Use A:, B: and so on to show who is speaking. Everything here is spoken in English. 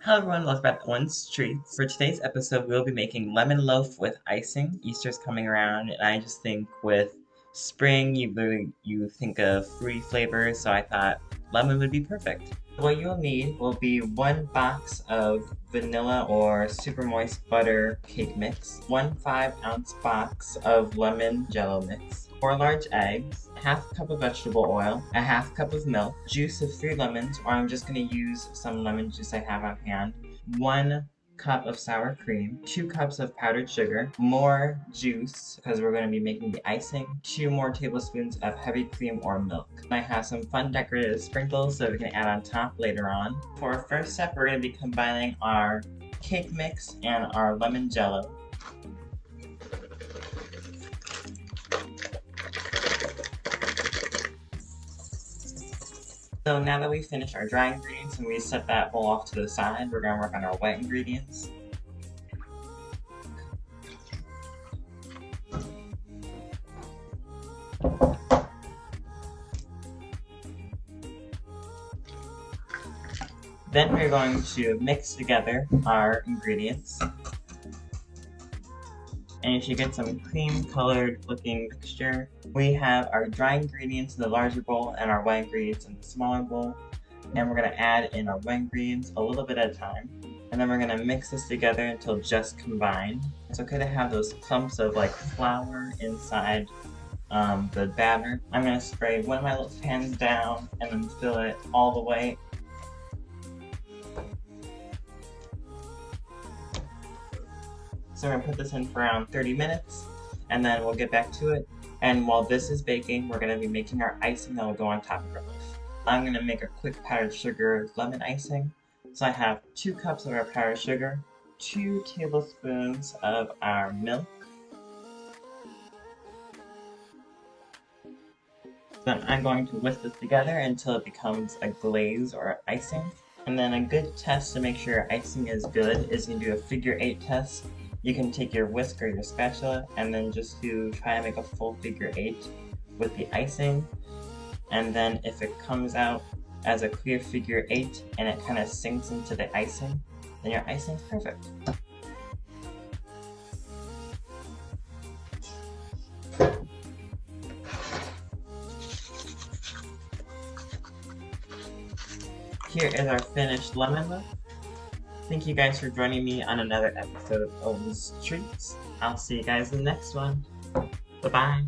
A: Hello everyone, welcome back to Owen's Treats. For today's episode, we'll be making lemon loaf with icing. Easter's coming around, and I just think with spring, you think of fruity flavors, so I thought lemon would be perfect. What you'll need will be 1 box of vanilla or super moist butter cake mix, 1 5-ounce box of lemon jello mix, 4 large eggs, ½ cup of vegetable oil, a ½ cup of milk, juice of 3 lemons, or I'm just going to use some lemon juice I have on hand, 1 cup of sour cream, 2 cups of powdered sugar, more juice because we're going to be making the icing, 2 more tablespoons of heavy cream or milk. I have some fun decorative sprinkles that we can add on top later on. For our first step, we're going to be combining our cake mix and our lemon jello. So now that we've finished our dry ingredients and we set that bowl off to the side, we're going to work on our wet ingredients. Then we're going to mix together our ingredients. And you should get some cream-colored looking mixture. We have our dry ingredients in the larger bowl and our wet ingredients in the smaller bowl. And we're going to add in our wet ingredients a little bit at a time. And then we're going to mix this together until just combined. It's okay to have those clumps of like flour inside the batter. I'm going to spray one of my little pans down and then fill it all the way. So we're going to put this in for around 30 minutes, and then we'll get back to it. And while this is baking, we're going to be making our icing that will go on top of our loaf. I'm going to make a quick powdered sugar lemon icing. So I have 2 cups of our powdered sugar, 2 tablespoons of our milk. Then I'm going to whisk this together until it becomes a glaze or icing. And then a good test to make sure your icing is good is you can do a figure 8 test. You can take your whisk or your spatula and then just try to make a full figure 8 with the icing. And then if it comes out as a clear figure 8 and it kind of sinks into the icing, then your icing's perfect. Here is our finished lemon loaf. Thank you guys for joining me on another episode of Owen's Treats. I'll see you guys in the next one. Bye-bye.